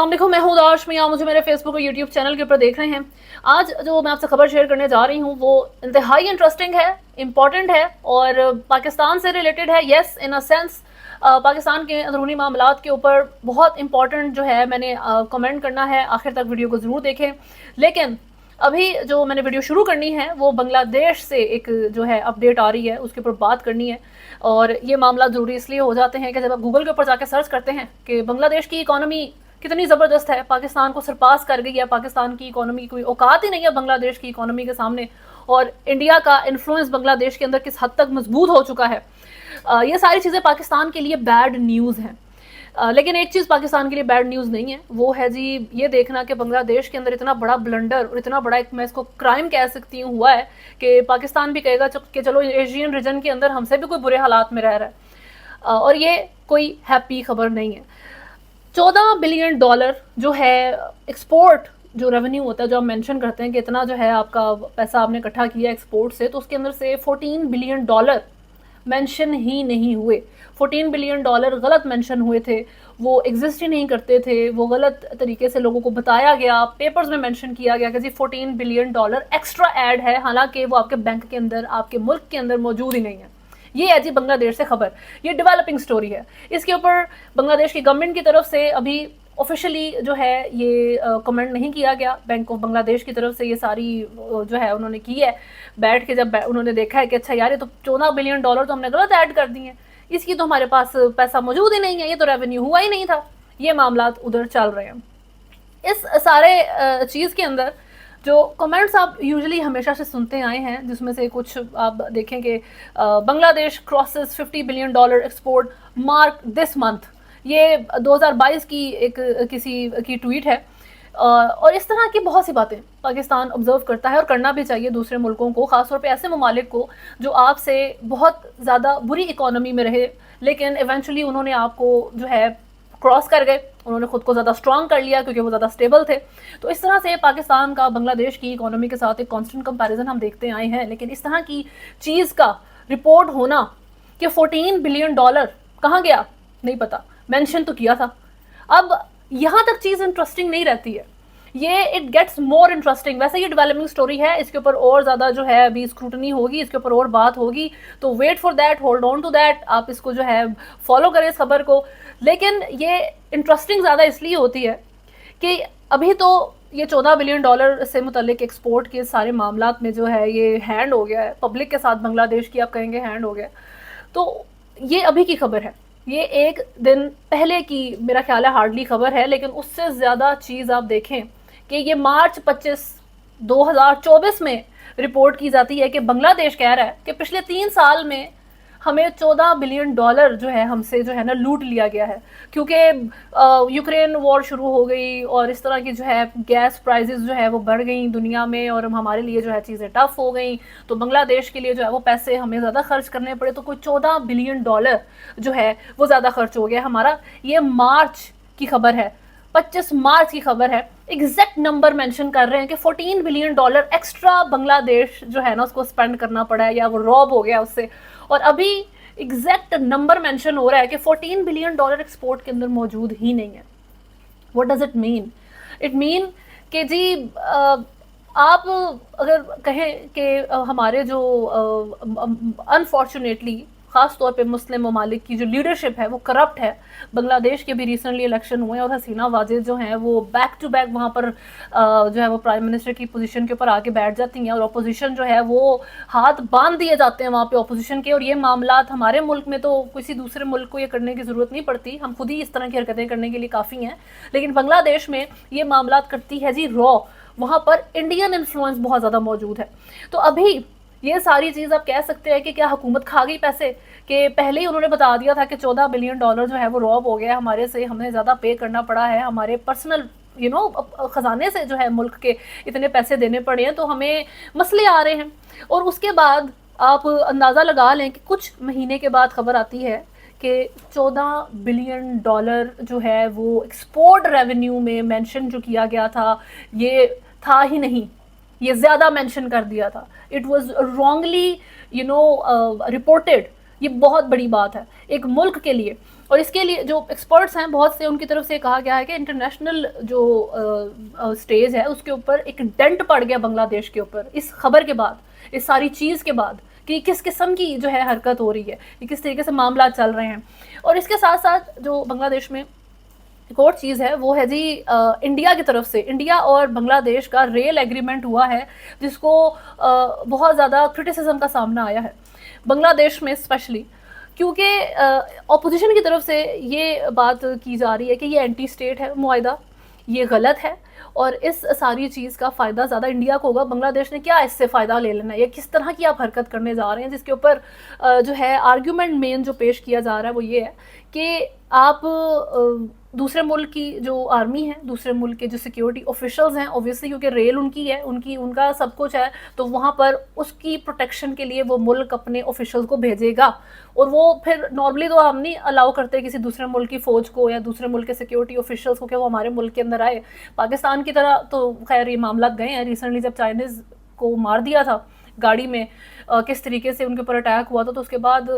अस्सलाम वालेकुम, मैं हूँ दाश मियाँ। मुझे मेरे फेसबुक और यूट्यूब चैनल के ऊपर देख रहे हैं। आज जो मैं आपसे खबर शेयर करने जा रही हूँ वो इंतहाई इंटरेस्टिंग है, इम्पॉर्टेंट है और पाकिस्तान से रिलेटेड है। Yes, in a sense Pakistan के अंदरूनी मामलात के ऊपर बहुत इंपॉर्टेंट जो है मैंने कमेंट करना है। आखिर तक वीडियो को ज़रूर देखें। लेकिन अभी जो मैंने वीडियो शुरू करनी है वो बांग्लादेश से एक जो है अपडेट आ रही है, उसके ऊपर बात करनी है। और ये मामला ज़रूरी इसलिए हो जाते हैं कि जब आप गूगल के ऊपर जाके सर्च करते हैं कि बांग्लादेश की इकॉनमी कितनी ज़बरदस्त है, पाकिस्तान को सरपास कर गई है, पाकिस्तान की इकोनॉमी कोई औकात ही नहीं है बांग्लादेश की इकोनॉमी के सामने, और इंडिया का इन्फ्लुएंस बांग्लादेश के अंदर किस हद तक मजबूत हो चुका है। ये सारी चीज़ें पाकिस्तान के लिए बैड न्यूज़ हैं। लेकिन एक चीज़ पाकिस्तान के लिए बैड न्यूज़ नहीं है, वो है जी ये देखना कि बांग्लादेश के अंदर इतना बड़ा ब्लंडर और इतना बड़ा एक मैं इसको क्राइम कह सकती हूँ हुआ है कि पाकिस्तान भी कहेगा कि चलो एशियन रीजन के अंदर हमसे भी कोई बुरे हालात में रह रहा है। और ये कोई हैप्पी खबर नहीं है। $14 बिलियन जो है एक्सपोर्ट जो रेवेन्यू होता है, जो आप मेंशन करते हैं कि इतना जो है आपका पैसा आपने इकट्ठा किया एक्सपोर्ट से, तो उसके अंदर से $14 बिलियन मेंशन ही नहीं हुए। $14 बिलियन गलत मेंशन हुए थे, वो एग्जिस्ट ही नहीं करते थे, वो गलत तरीके से लोगों को बताया गया, पेपर्स में मेंशन किया गया कि जी $14 बिलियन एक्स्ट्रा ऐड है, हालांकि वो आपके बैंक के अंदर, आपके मुल्क के अंदर मौजूद ही नहीं है। ये है जी बांग्लादेश से खबर। ये डेवलपिंग स्टोरी है। इसके ऊपर बांग्लादेश की गवर्नमेंट की तरफ से अभी ऑफिशियली जो है ये कमेंट नहीं किया गया। बैंक ऑफ बांग्लादेश की तरफ से ये सारी जो है उन्होंने की है, बैठ के जब उन्होंने देखा है कि अच्छा यार ये तो $14 बिलियन तो हमने गलत ऐड कर दिए हैं, इसकी तो हमारे पास पैसा मौजूद ही नहीं है, ये तो रेवेन्यू हुआ ही नहीं था। ये मामला उधर चल रहे हैं। इस सारे चीज़ के अंदर जो कमेंट्स आप यूजुअली हमेशा से सुनते आए हैं, जिसमें से कुछ आप देखें कि Bangladesh crosses $50 billion export mark this month, ये 2022 की एक किसी की ट्वीट है। और इस तरह की बहुत सी बातें पाकिस्तान ऑब्जर्व करता है और करना भी चाहिए दूसरे मुल्कों को, ख़ासतौर पे ऐसे ममालिक को जो आपसे बहुत ज़्यादा बुरी इकोनॉमी में रहे, लेकिन इवेंचुअली उन्होंने आपको जो है क्रॉस कर गए, उन्होंने खुद को ज़्यादा स्ट्रांग कर लिया क्योंकि वो ज़्यादा स्टेबल थे। तो इस तरह से पाकिस्तान का बांग्लादेश की इकोनॉमी के साथ एक कांस्टेंट कंपैरिजन हम देखते आए हैं। लेकिन इस तरह की चीज़ का रिपोर्ट होना कि $14 बिलियन कहाँ गया नहीं पता, मेंशन तो किया था। अब यहाँ तक चीज़ इंटरेस्टिंग नहीं रहती है, ये इट गेट्स मोर इंटरेस्टिंग। वैसे ये डेवलपिंग स्टोरी है, इसके ऊपर और ज़्यादा जो है अभी स्क्रूटनी होगी, इसके ऊपर और बात होगी, तो wait for that, hold on to that, आप इसको जो है फॉलो करें इस खबर को। लेकिन ये इंटरेस्टिंग ज़्यादा इसलिए होती है कि अभी तो ये $14 बिलियन से मुतल्लिक एक्सपोर्ट के सारे मामलात में जो है ये हैंड हो गया है पब्लिक के साथ, बांग्लादेश की आप कहेंगे हैंड हो गया। तो ये अभी की खबर है, ये एक दिन पहले की मेरा ख्याल है हार्डली खबर है। लेकिन उससे ज़्यादा चीज़ आप देखें कि ये मार्च 25 2024 में रिपोर्ट की जाती है कि बांग्लादेश कह रहा है कि पिछले 3 साल में हमें $14 बिलियन जो है हमसे जो है ना लूट लिया गया है, क्योंकि यूक्रेन वॉर शुरू हो गई और इस तरह की जो है गैस प्राइसेस जो है वो बढ़ गई दुनिया में और हमारे लिए जो है चीज़ें टफ हो गई, तो बांग्लादेश के लिए जो है वो पैसे हमें ज़्यादा खर्च करने पड़े, तो कोई $14 बिलियन जो है वो ज़्यादा खर्च हो गया हमारा। ये मार्च की खबर है, 25 मार्च की खबर है। एग्जैक्ट नंबर मेंशन कर रहे हैं कि $14 बिलियन एक्स्ट्रा बांग्लादेश जो है ना उसको स्पेंड करना पड़ा है या वो रॉब हो गया उससे। और अभी एग्जैक्ट नंबर मेंशन हो रहा है कि $14 बिलियन एक्सपोर्ट के अंदर मौजूद ही नहीं है। What does it mean? It mean कि जी आप अगर कहें कि हमारे जो अनफॉर्चुनेटली ख़ास तौर पे मुस्लिम ममालिक की जो लीडरशिप है वो करप्ट है। बांग्लादेश के भी रिसेंटली इलेक्शन हुए और हसीना वाजिद जो हैं वो बैक टू बैक वहाँ पर जो है वो प्राइम मिनिस्टर की पोजीशन के ऊपर आके बैठ जाती हैं और अपोजिशन जो है वो हाथ बांध दिए जाते हैं वहाँ पे अपोजिशन के। और ये मामलात हमारे मुल्क में तो किसी दूसरे मुल्क को ये करने की ज़रूरत नहीं पड़ती, हम खुद ही इस तरह की हरकतें करने के लिए काफ़ी हैं। लेकिन बांग्लादेश में ये मामलात करती है जी रॉ, वहाँ पर इंडियन इन्फ्लुएंस बहुत ज़्यादा मौजूद है। तो अभी ये सारी चीज़ आप कह सकते हैं कि क्या हुकूमत खा गई पैसे, कि पहले ही उन्होंने बता दिया था कि $14 बिलियन जो है वो रॉब हो गया हमारे से, हमें ज़्यादा पे करना पड़ा है, हमारे पर्सनल ख़जाने से जो है मुल्क के इतने पैसे देने पड़े हैं, तो हमें मसले आ रहे हैं। और उसके बाद आप अंदाज़ा लगा लें कि कुछ महीने के बाद खबर आती है कि $14 बिलियन जो है वो एक्सपोर्ट रेवेन्यू में मेंशन जो किया गया था ये था ही नहीं, ये ज़्यादा मेंशन कर दिया था। इट वाज रॉन्गली रिपोर्टेड ये बहुत बड़ी बात है एक मुल्क के लिए। और इसके लिए जो एक्सपर्ट्स हैं बहुत से, उनकी तरफ से कहा गया है कि इंटरनेशनल जो स्टेज है उसके ऊपर एक डेंट पड़ गया बांग्लादेश के ऊपर इस खबर के बाद, इस सारी चीज़ के बाद, कि किस किस्म की जो है हरकत हो रही है, कि किस तरीके से मामला चल रहे हैं। और इसके साथ साथ जो बांग्लादेश में एक और चीज़ है वो है जी इंडिया की तरफ से, इंडिया और बांग्लादेश का रेल एग्रीमेंट हुआ है जिसको बहुत ज़्यादा क्रिटिसिज्म का सामना आया है बांग्लादेश में स्पेशली, क्योंकि ऑपोजिशन की तरफ से ये बात की जा रही है कि ये एंटी स्टेट है मुआहिदा, ये गलत है और इस सारी चीज़ का फ़ायदा ज़्यादा इंडिया को होगा। बांग्लादेश ने क्या इससे फ़ायदा ले लेना है, या किस तरह की आप हरकत करने जा रहे हैं, जिसके ऊपर जो है आर्ग्यूमेंट मेन जो पेश किया जा रहा है वो ये है कि आप दूसरे मुल्क की जो आर्मी है, दूसरे मुल्क के जो सिक्योरिटी ऑफिशल्स हैं, ऑब्वियसली क्योंकि रेल उनकी है, उनका सब कुछ है, तो वहाँ पर उसकी प्रोटेक्शन के लिए वो मुल्क अपने ऑफिशल्स को भेजेगा। और वो फिर नॉर्मली तो हम नहीं अलाउ करते किसी दूसरे मुल्क की फ़ौज को या दूसरे मुल्क के सिक्योरिटी ऑफिशल्स को कि वो हमारे मुल्क के अंदर आए। पाकिस्तान की तरह तो खैर ये मामला गए हैं रिसेंटली, जब चाइनीज़ को मार दिया था गाड़ी में, किस तरीके से उनके ऊपर अटैक हुआ था, तो उसके बाद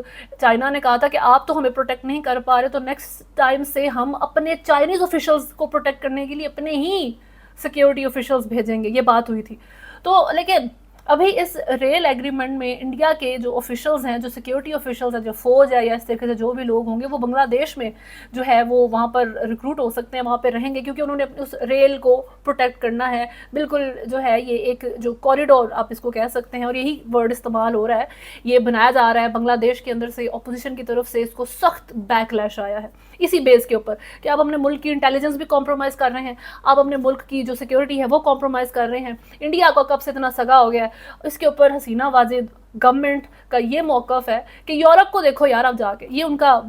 चाइना ने कहा था कि आप तो हमें प्रोटेक्ट नहीं कर पा रहे, तो नेक्स्ट टाइम से हम अपने चाइनीज़ ऑफिशल्स को प्रोटेक्ट करने के लिए अपने ही सिक्योरिटी ऑफिशल्स भेजेंगे, ये बात हुई थी। तो लेकिन अभी इस रेल एग्रीमेंट में इंडिया के जो ऑफिशल्स हैं, जो सिक्योरिटी ऑफिशल्स हैं, जो फ़ौज है या इस तरीके से जो भी लोग होंगे, वो बांग्लादेश में जो है वो वहाँ पर रिक्रूट हो सकते हैं, वहाँ पर रहेंगे, क्योंकि उन्होंने अपने उस रेल को प्रोटेक्ट करना है। बिल्कुल जो है ये एक जो कॉरिडोर आप इसको कह सकते हैं, और यही वर्ड इस्तेमाल हो रहा है, ये बनाया जा रहा है बांग्लादेश के अंदर से, अपोजिशन की तरफ से इसको सख्त बैकलैश आया है इसी बेस के ऊपर कि आप अपने मुल्क की इंटेलिजेंस भी कॉम्प्रोमाइज़ कर रहे हैं, आप अपने मुल्क की जो सिक्योरिटी है वो कॉम्प्रोमाइज़ कर रहे हैं। इंडिया को कब से इतना सगा हो गया है, इसके ऊपर हसीना वाजिद गवर्नमेंट का ये मौक़िफ़ है कि यूरोप को देखो यार आप जाके, ये उनका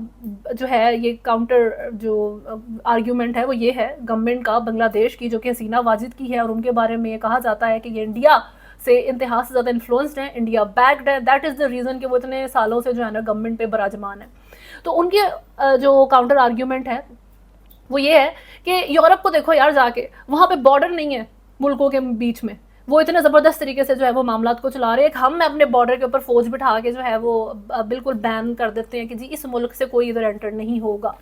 जो है ये काउंटर जो आर्ग्यूमेंट है वो ये है गवर्नमेंट का बांग्लादेश की, जो कि हसीना वाजिद की है, और उनके बारे में ये कहा जाता है कि ये इंडिया से इंतहा से ज़्यादा इन्फ्लुएंस्ड है, इंडिया बैक्ड है, दैट इज़ द रीज़न कि वो इतने सालों से जो है ना गवर्नमेंट पे बराजमान है। तो उनके जो काउंटर आर्ग्यूमेंट है वो ये है कि यूरोप को देखो यार जाके, वहाँ पे बॉर्डर नहीं है मुल्कों के बीच में, वो इतने ज़बरदस्त तरीके से जो है वो मामलात को चला रहे हैं। हम अपने बॉर्डर के ऊपर फ़ौज बिठा के जो है वो बिल्कुल बैन कर देते हैं कि जी इस मुल्क से कोई इधर एंटर नहीं होगा।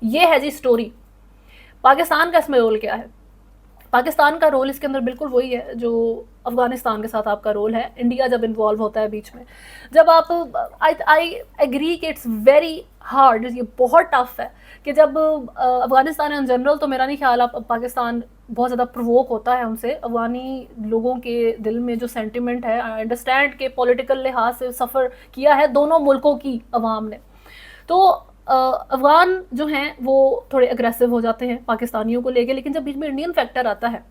ये है जी स्टोरी। पाकिस्तान का इसमें रोल क्या है? पाकिस्तान का रोल इसके अंदर बिल्कुल वही है जो अफ़गानिस्तान के साथ आपका रोल है। इंडिया जब इन्वॉल्व होता है बीच में, जब आप आई एग्री कि इट्स वेरी हार्ड, ये बहुत टफ है कि जब अफ़गानिस्तान इन जनरल, तो मेरा नहीं ख्याल आप पाकिस्तान बहुत ज़्यादा प्रोवोक होता है उनसे, अफ़गानी लोगों के दिल में जो सेंटिमेंट है, आई अंडरस्टैंड के पॉलिटिकल लिहाज से सफ़र किया है दोनों मुल्कों की अवाम ने, तो अफ़गान जो हैं वो थोड़े अग्रेसिव हो जाते हैं पाकिस्तानियों को लेके, लेकिन जब बीच में इंडियन फैक्टर आता है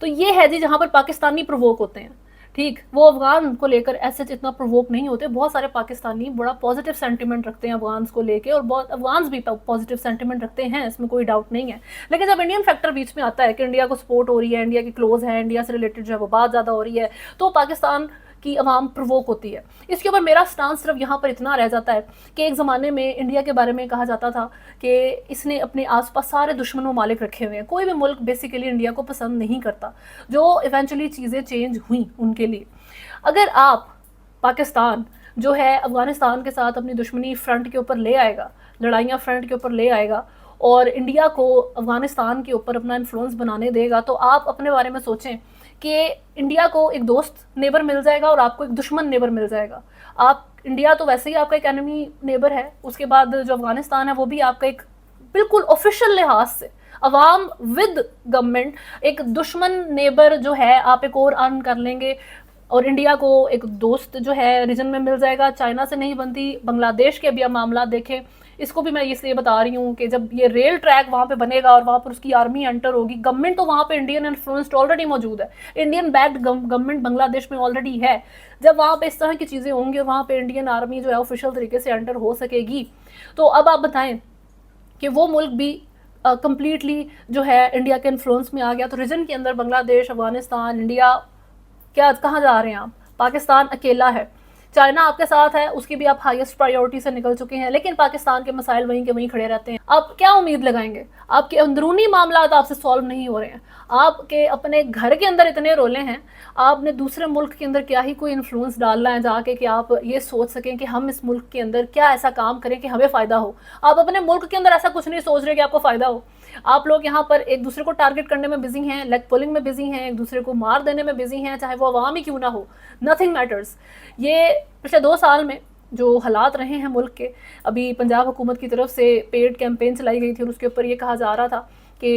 तो ये है जी जहाँ पर पाकिस्तानी प्रोवोक होते हैं। ठीक, वो अफ़गान को लेकर ऐसे इतना प्रोवोक नहीं होते। बहुत सारे पाकिस्तानी बड़ा पॉजिटिव सेंटिमेंट रखते हैं अफ़गान्स को लेके, और बहुत अफ़गान्स भी पॉजिटिव सेंटिमेंट रखते हैं, इसमें कोई डाउट नहीं है। लेकिन जब इंडियन फैक्टर बीच में आता है कि इंडिया को सपोर्ट हो रही है, इंडिया की क्लोज है, इंडिया से रिलेटेड जो है वो बात ज़्यादा हो रही है, तो पाकिस्तान की अवाम प्रोवोक होती है। इसके ऊपर मेरा स्टांस सिर्फ यहाँ पर इतना रह जाता है कि एक ज़माने में इंडिया के बारे में कहा जाता था कि इसने अपने आसपास सारे दुश्मन ममालिक रखे हुए हैं, कोई भी मुल्क बेसिकली इंडिया को पसंद नहीं करता, जो इवेंचुअली चीज़ें चेंज हुई उनके लिए। अगर आप पाकिस्तान जो है अफ़गानिस्तान के साथ अपनी दुश्मनी फ्रंट के ऊपर ले आएगा, लड़ाइयाँ फ्रंट के ऊपर ले आएगा, और इंडिया को अफ़गानिस्तान के ऊपर अपना इन्फ्लुएंस बनाने देगा, तो आप अपने बारे में सोचें कि इंडिया को एक दोस्त नेबर मिल जाएगा और आपको एक दुश्मन नेबर मिल जाएगा। आप इंडिया तो वैसे ही आपका एक एनिमी नेबर है, उसके बाद जो अफ़गानिस्तान है वो भी आपका एक बिल्कुल ऑफिशियल लिहाज से अवाम विद गवर्नमेंट एक दुश्मन नेबर जो है आप एक और अर्न कर लेंगे, और इंडिया को एक दोस्त जो है रीजन में मिल जाएगा। चाइना से नहीं बनती, बांग्लादेश के भी अब मामला देखें, इसको भी मैं इसलिए बता रही हूँ कि जब ये रेल ट्रैक वहाँ पे बनेगा और वहाँ पर उसकी आर्मी एंटर होगी, गवर्नमेंट तो वहाँ पे इंडियन इन्फ्लुएंस्ड ऑलरेडी मौजूद है, इंडियन बैक्ड गवर्नमेंट बांग्लादेश में ऑलरेडी है। जब वहाँ पे इस तरह की चीज़ें होंगी, वहाँ पे इंडियन आर्मी जो है ऑफिशियल तरीके से एंटर हो सकेगी, तो अब आप बताएं कि वो मुल्क भी कम्प्लीटली जो है इंडिया के इन्फ्लुएंस में आ गया, तो रीजन के अंदर बांग्लादेश, अफगानिस्तान, इंडिया, क्या कहाँ जा रहे हैं आप? पाकिस्तान अकेला है। चाइना आपके साथ है, उसकी भी आप हाईएस्ट प्रायोरिटी से निकल चुके हैं, लेकिन पाकिस्तान के मसाइल वहीं के वहीं खड़े रहते हैं। आप क्या उम्मीद लगाएंगे? आपके अंदरूनी मामला आपसे सॉल्व नहीं हो रहे हैं, आपके अपने घर के अंदर इतने रोले हैं, आपने दूसरे मुल्क के अंदर क्या ही कोई इन्फ्लुएंस डालना है जाके कि आप ये सोच सकें कि हम इस मुल्क के अंदर क्या ऐसा काम करें कि हमें फ़ायदा हो। आप अपने मुल्क के अंदर ऐसा कुछ नहीं सोच रहे कि आपको फ़ायदा हो। आप लोग यहाँ पर एक दूसरे को टारगेट करने में बिजी हैं, लेग पुलिंग में बिजी हैं, एक दूसरे को मार देने में बिजी हैं, चाहे वो अवाम ही क्यों ना हो। Nothing matters. ये पिछले 2 साल में जो हालात रहे हैं मुल्क के, अभी पंजाब हुकूमत की तरफ से पेड कैंपेन चलाई गई थी और उसके ऊपर ये कहा जा रहा था कि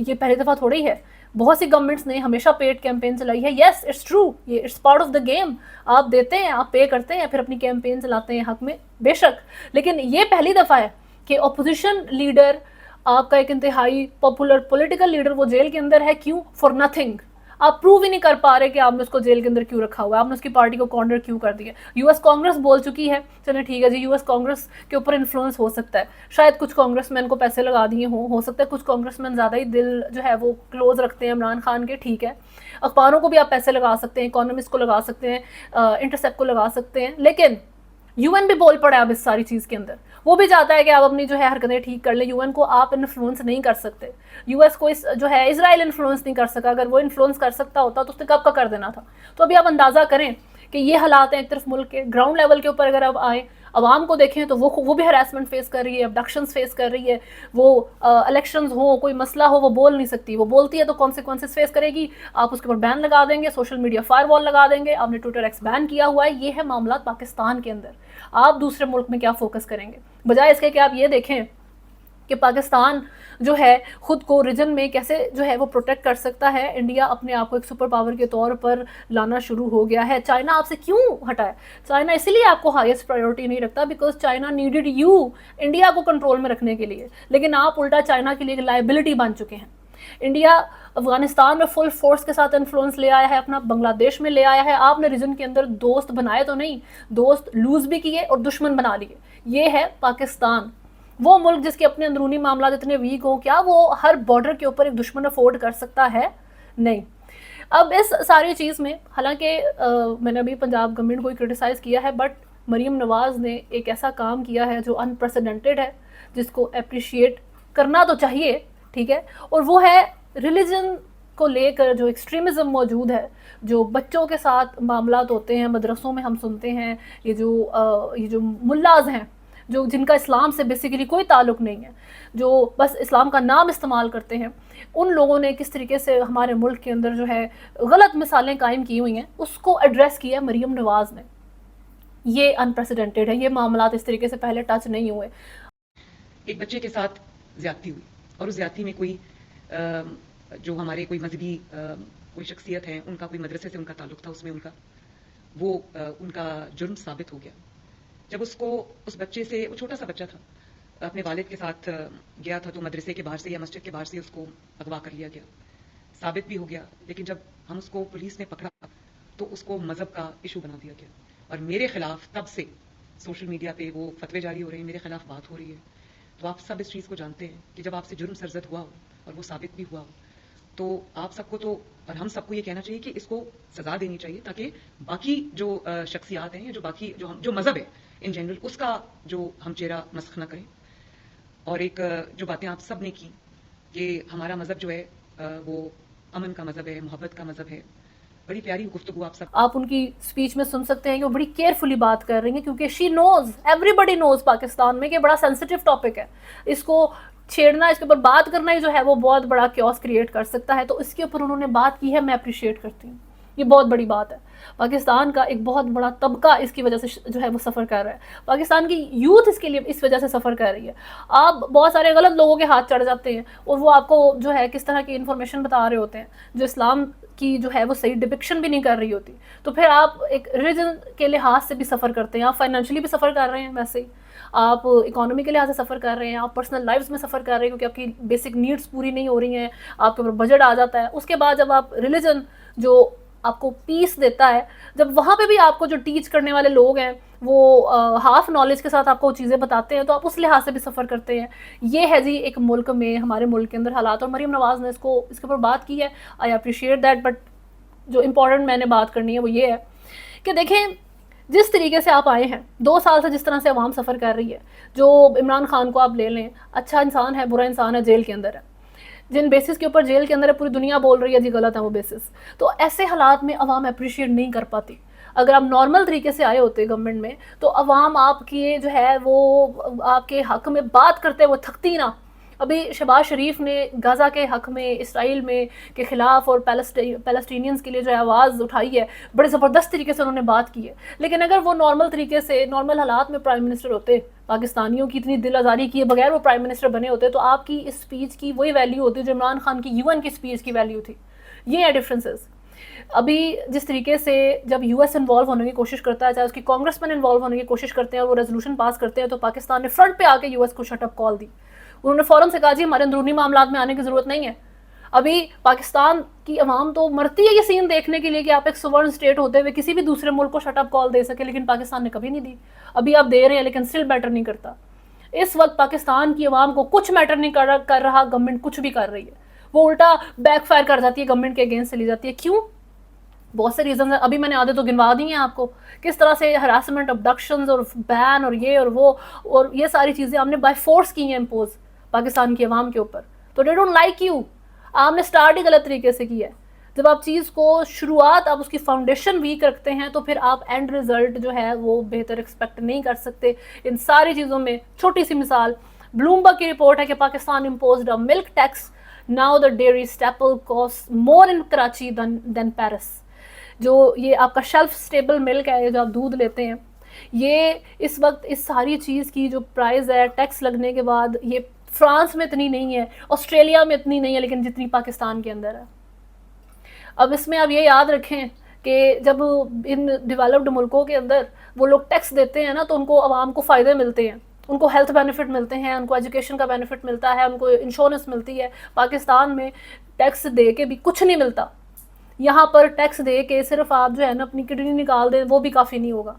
ये पहली दफ़ा थोड़ी है, बहुत सी गवर्नमेंट्स ने हमेशा पेड कैंपेन चलाई है। येस, इट्स ट्रू, ये it's part of the game. आप देते हैं, आप पे करते हैं, फिर अपनी कैंपेन चलाते हैं हक में, बेशक। लेकिन ये पहली दफ़ा है कि अपोजिशन लीडर, आपका एक इंतहाई पॉपुलर पॉलिटिकल लीडर, वो जेल के अंदर है। क्यों? For nothing. आप प्रूव ही नहीं कर पा रहे कि आपने उसको जेल के अंदर क्यों रखा हुआ है, आपने उसकी पार्टी को कॉर्नर क्यों कर दिया। यूएस कांग्रेस बोल चुकी है, चलिए ठीक है जी, यूएस कांग्रेस के ऊपर इन्फ्लुएंस हो सकता है, शायद कुछ कांग्रेसमैन को पैसे लगा दिए हों, हो सकता है कुछ कांग्रेसमैन ज़्यादा ही दिल जो है वो क्लोज रखते हैं इमरान खान के, ठीक है। अखबारों को भी आप पैसे लगा सकते हैं, इकोनॉमिस्ट को लगा सकते हैं, इंटरसेप्ट को लगा सकते हैं, लेकिन यूएन भी बोल पड़ा है अब इस सारी चीज़ के अंदर। वो भी चाहता है कि आप अपनी जो है हरकतें ठीक कर लें। यूएन को आप इन्फ्लुएंस नहीं कर सकते। यूएस को जो है इजराइल इन्फ्लुएंस नहीं कर सका। अगर वो इन्फ्लुएंस कर सकता होता तो उसने कब का कर देना था। तो अभी आप अंदाज़ा करें कि ये हालात हैं एक तरफ मुल्क के, ग्राउंड लेवल के ऊपर अगर आप आए, अवाम को देखें तो वो भी हरासमेंट फेस कर रही है, अबडक्शंस फेस कर रही है। वो इलेक्शंस हो, कोई मसला हो, वो बोल नहीं सकती, वो बोलती है तो कॉन्सिक्वेंसेस फेस करेगी। आप उसके ऊपर बैन लगा देंगे, सोशल मीडिया फायरवॉल लगा देंगे। आपने ट्विटर एक्स बैन किया हुआ है। ये है मामला पाकिस्तान के अंदर। आप दूसरे मुल्क में क्या फोकस करेंगे, बजाय इसके कि आप ये देखें कि पाकिस्तान जो है ख़ुद को रीजन में कैसे जो है वो प्रोटेक्ट कर सकता है। इंडिया अपने आप को एक सुपर पावर के तौर पर लाना शुरू हो गया है। चाइना आपसे क्यों हटा है? चाइना इसीलिए आपको हाईएस्ट प्रायोरिटी नहीं रखता because China needed you India को कंट्रोल में रखने के लिए, लेकिन आप उल्टा चाइना के लिए एक लाइबिलिटी बन चुके हैं। इंडिया अफगानिस्तान में फुल फोर्स के साथ इन्फ्लुएंस ले आया है, अपना बांग्लादेश में ले आया है। आपने रीजन के अंदर दोस्त बनाए तो नहीं, दोस्त लूज भी किए और दुश्मन बना लिए। ये है पाकिस्तान, वो मुल्क जिसके अपने अंदरूनी मामला इतने वीक हो। क्या वो हर बॉर्डर के ऊपर एक दुश्मन अफोर्ड कर सकता है? नहीं। अब इस सारी चीज़ में हालांकि मैंने अभी पंजाब गवर्नमेंट को क्रिटिसाइज़ किया है, बट मरीम नवाज़ ने एक ऐसा काम किया है जो अनप्रेसिडेंटेड है, जिसको अप्रिशिएट करना तो चाहिए, ठीक है। और वो है रिलीजन को लेकर जो एक्सट्रीमिज़म मौजूद है, जो बच्चों के साथ मामलात होते हैं मदरसों में, हम सुनते हैं ये जो मुल्लाज हैं जो जिनका इस्लाम से बेसिकली कोई ताल्लुक़ नहीं है, जो बस इस्लाम का नाम इस्तेमाल करते हैं, उन लोगों ने किस तरीके से हमारे मुल्क के अंदर जो है गलत मिसालें कायम की हुई हैं, उसको एड्रेस किया मरीम नवाज़ ने। ये अनप्रेसिडेंटेड है, ये मामलात इस तरीके से पहले टच नहीं हुए। एक बच्चे के साथ ज्यादती हुई और उस ज्यादती में कोई जो हमारे कोई मजहबी कोई शख्सियत है, उनका कोई मदरसे से उनका ताल्लुक था, उसमें उनका जुर्म साबित हो गया। जब उसको उस बच्चे से, वो छोटा सा बच्चा था, अपने वालिद के साथ गया था, तो मदरसे के बाहर से या मस्जिद के बाहर से उसको अगवा कर लिया गया, साबित भी हो गया। लेकिन जब हम उसको पुलिस ने पकड़ा तो उसको मजहब का इशू बना दिया गया। और मेरे खिलाफ तब से सोशल मीडिया पे वो फतवे जारी हो रहे हैं, मेरे खिलाफ बात हो रही है। तो आप सब इस चीज़ को जानते हैं कि जब आपसे जुर्म सरजद हुआ हो और वो साबित भी हुआ हो, तो आप सबको तो और हम सबको ये कहना चाहिए कि इसको सजा देनी चाहिए, ताकि बाकी जो शख्सियात हैं या जो मजहब है इन जनरल, उसका जो हम चेहरा मस्ख न करें। और एक जो बातें आप सब ने की कि हमारा मजहब जो है वो अमन का मजहब है, मोहब्बत का मजहब है, बड़ी प्यारी गुफ्तगू आप उनकी स्पीच में सुन सकते हैं कि वो बड़ी केयरफुली बात कर रही हैं, क्योंकि she knows, everybody knows Pakistan में कि बड़ा सेंसिटिव टॉपिक है। इसको छेड़ना, इसके ऊपर बात करना ही जो है वो बहुत बड़ा क्योस क्रिएट कर सकता है। तो इसके ऊपर उन्होंने बात की है, मैं अप्रिशिएट करती हूँ, ये बहुत बड़ी बात है। पाकिस्तान का एक बहुत बड़ा तबका इसकी वजह से जो है वो सफ़र कर रहा है, पाकिस्तान की यूथ इसके लिए इस वजह से सफ़र कर रही है। आप बहुत सारे गलत लोगों के हाथ चढ़ जाते हैं और वो आपको जो है किस तरह की इन्फॉर्मेशन बता रहे होते हैं, जो इस्लाम की जो है वो सही डिपिक्शन भी नहीं कर रही होती। तो फिर आप एक रिलीजन के लिहाज से भी सफ़र करते हैं, आप फाइनेंशियली भी सफ़र कर रहे हैं, वैसे ही आप इकोनॉमी के लिहाज से सफ़र कर रहे हैं, आप पर्सनल लाइफ्स में सफ़र कर रहे हैं, क्योंकि आपकी बेसिक नीड्स पूरी नहीं हो रही हैं, आपके ऊपर बजट आ जाता है। उसके बाद जब आप रिलीजन जो आपको पीस देता है, जब वहाँ पे भी आपको जो टीच करने वाले लोग हैं वो हाफ नॉलेज के साथ आपको चीज़ें बताते हैं, तो आप उस लिहाज से भी सफ़र करते हैं। ये है जी एक मुल्क में, हमारे मुल्क के अंदर हालात। और मरीम नवाज़ ने इसके ऊपर बात की है, आई अप्रिशिएट दैट। बट जो इम्पोर्टेंट मैंने बात करनी है वो ये है कि देखें, जिस तरीके से आप आए हैं 2 साल से, जिस तरह से अवाम सफ़र कर रही है, जो इमरान खान को आप ले लें, अच्छा इंसान है, बुरा इंसान है, जेल के अंदर है, जिन बेसिस के ऊपर जेल के अंदर है, पूरी दुनिया बोल रही है जी गलत है वो बेसिस, तो ऐसे हालात में अवाम अप्रिशिएट नहीं कर पाती। अगर आप नॉर्मल तरीके से आए होते गवर्नमेंट में, तो अवाम आपकी जो है वो आपके हक़ में बात करते वो थकती ना। अभी शहबाज शरीफ ने गाज़ा के हक़ में, इसराइल में के ख़िलाफ़ और पैलेस्टीनियंस के लिए जो है आवाज़ उठाई है, बड़े ज़बरदस्त तरीके से उन्होंने बात की है। लेकिन अगर वो नॉर्मल तरीके से, नॉर्मल हालात में प्राइम मिनिस्टर होते, पाकिस्तानियों की इतनी दिल आज़ारी किए बगैर वो प्राइम मिनिस्टर बने होते, तो आपकी इस स्पीच की वही वैल्यू होती जो इमरान खान की यूएन की स्पीच की वैल्यू थी। ये है डिफरेंसेस। अभी जिस तरीके से जब यूएस इन्वॉल्व होने की कोशिश करता है, चाहे उसकी कांग्रेसमैन इन्वॉल्व होने की कोशिश करते हैं और वो रेजोल्यूशन पास करते हैं, तो पाकिस्तान ने फ्रंट पे आके यूएस को शटअप कॉल दी। उन्होंने फ़ौरन से कहा जी हमारे अंदरूनी मामलात में आने की ज़रूरत नहीं है। अभी पाकिस्तान की अवाम तो मरती है ये सीन देखने के लिए कि आप एक सुवर्ण स्टेट होते हुए किसी भी दूसरे मुल्क को शटअप कॉल दे सके, लेकिन पाकिस्तान ने कभी नहीं दी। अभी आप दे रहे हैं लेकिन स्टिल मैटर नहीं करता। इस वक्त पाकिस्तान की अवाम को कुछ मैटर नहीं कर रहा, गवर्नमेंट कुछ भी कर रही है, वो उल्टा बैकफायर कर जाती है, गवर्नमेंट के अगेंस्ट चली जाती है। क्यों? बहुत से रीजन है, अभी मैंने आधे तो गिनवा दी हैं आपको, किस तरह से हरासमेंट, अबडक्शंस और बैन और ये और वो और ये सारी चीज़ें हमने बाय फोर्स की हैं इम्पोज पाकिस्तान की अवाम के ऊपर। तो दे डोंट लाइक यू। आपने स्टार्ट ही गलत तरीके से किया है। जब आप चीज़ को शुरुआत, आप उसकी फाउंडेशन वीक रखते हैं, तो फिर आप एंड रिजल्ट जो है वो बेहतर एक्सपेक्ट नहीं कर सकते इन सारी चीज़ों में। छोटी सी मिसाल, ब्लूमबर्ग की रिपोर्ट है कि Pakistan imposed a milk tax, now the dairy staple cost more in Karachi than Paris. जो ये आपका शेल्फ स्टेबल मिल्क है, ये जो आप दूध लेते हैं, ये इस वक्त इस सारी चीज़ की जो प्राइस है टैक्स लगने के बाद, ये फ्रांस में इतनी नहीं है, ऑस्ट्रेलिया में इतनी नहीं है, लेकिन जितनी पाकिस्तान के अंदर है। अब इसमें आप ये याद रखें कि जब इन डेवलप्ड मुल्कों के अंदर वो लोग टैक्स देते हैं ना, तो उनको आवाम को फ़ायदे मिलते हैं, उनको हेल्थ बेनिफिट मिलते हैं, उनको एजुकेशन का बेनिफिट मिलता है, उनको इंश्योरेंस मिलती है। पाकिस्तान में टैक्स दे के भी कुछ नहीं मिलता। यहाँ पर टैक्स दे के सिर्फ आप जो है ना अपनी किडनी निकाल दें, वो भी काफ़ी नहीं होगा।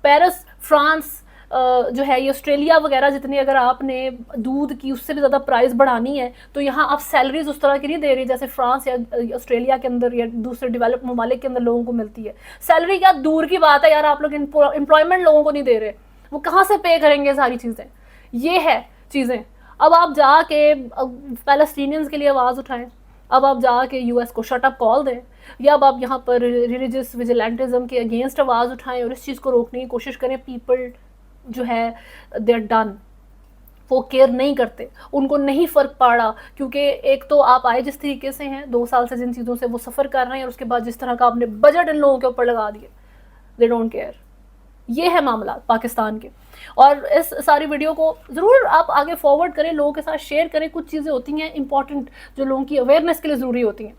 पेरिस, फ्रांस जो है, ये ऑस्ट्रेलिया वगैरह, जितनी अगर आपने दूध की उससे भी ज़्यादा प्राइस बढ़ानी है, तो यहाँ आप सैलरीज उस तरह की नहीं दे रही जैसे फ्रांस या ऑस्ट्रेलिया के अंदर या दूसरे डेवलप ममालिक के अंदर लोगों को मिलती है। सैलरी क्या दूर की बात है यार, आप लोग एम्प्लॉयमेंट लोगों को नहीं दे रहे, वो कहाँ से पे करेंगे सारी चीज़ें। ये है चीज़ें। अब आप जाके पैलेस्टीनियंस के लिए आवाज़ उठाएं, अब आप जाके यूएस को शटअप कॉल दें, या अब आप यहाँ पर रिलीजियस विजिलेंटिज्म के अगेंस्ट आवाज़ उठाएं और इस चीज़ को रोकने की कोशिश करें। पीपल जो है दे आर डन, वो केयर नहीं करते, उनको नहीं फ़र्क पड़ा, क्योंकि एक तो आप आए जिस तरीके से हैं, 2 साल से जिन चीज़ों से वो सफ़र कर रहे हैं, और उसके बाद जिस तरह का आपने बजट इन लोगों के ऊपर लगा दिए, दे डोंट केयर। ये है मामला पाकिस्तान के। और इस सारी वीडियो को ज़रूर आप आगे फॉरवर्ड करें, लोगों के साथ शेयर करें। कुछ चीज़ें होती हैं इंपॉर्टेंट जो लोगों की अवेयरनेस के लिए ज़रूरी होती हैं,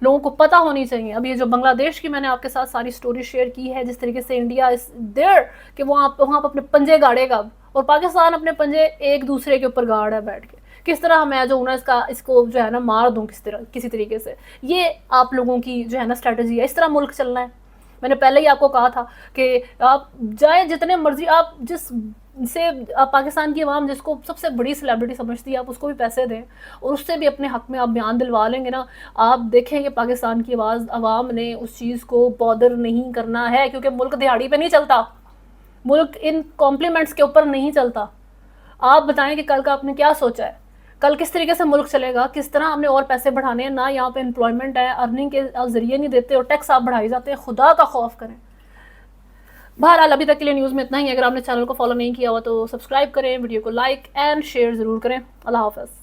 लोगों को पता होनी चाहिए। अब ये जो बांग्लादेश की मैंने आपके साथ सारी स्टोरी शेयर की है, जिस तरीके से इंडिया इस देयर कि वहाँ पर अपने पंजे गाड़ेगा और पाकिस्तान अपने पंजे एक दूसरे के ऊपर गाड़ है बैठ के, किस तरह मैं जो हूँ ना इसको जो है ना मार दूँ किसी तरीके से। ये आप लोगों की जो है ना स्ट्रैटेजी है, इस तरह मुल्क चलना है। मैंने पहले ही आपको कहा था कि आप जाए जितने मर्जी, आप जिससे पाकिस्तान की आवाम जिसको सबसे बड़ी सेलिब्रिटी समझती है, आप उसको भी पैसे दें और उससे भी अपने हक़ में आप बयान दिलवा लेंगे ना, आप देखेंगे पाकिस्तान की आवाम ने उस चीज़ को बॉदर नहीं करना है, क्योंकि मुल्क दिहाड़ी पे नहीं चलता, मुल्क इन कॉम्प्लीमेंट्स के ऊपर नहीं चलता। आप बताएं कि कल का आपने क्या सोचा है, कल किस तरीके से मुल्क चलेगा, किस तरह हमने और पैसे बढ़ाने हैं। ना यहाँ पे एम्प्लॉयमेंट है, अर्निंग के जरिए नहीं देते और टैक्स आप बढ़ाई जाते हैं। खुदा का खौफ करें। बहरहाल अभी तक के लिए न्यूज़ में इतना ही। अगर आपने चैनल को फॉलो नहीं किया हुआ तो सब्सक्राइब करें, वीडियो को लाइक एंड शेयर ज़रूर करें। अल्लाह हाफ़िज़।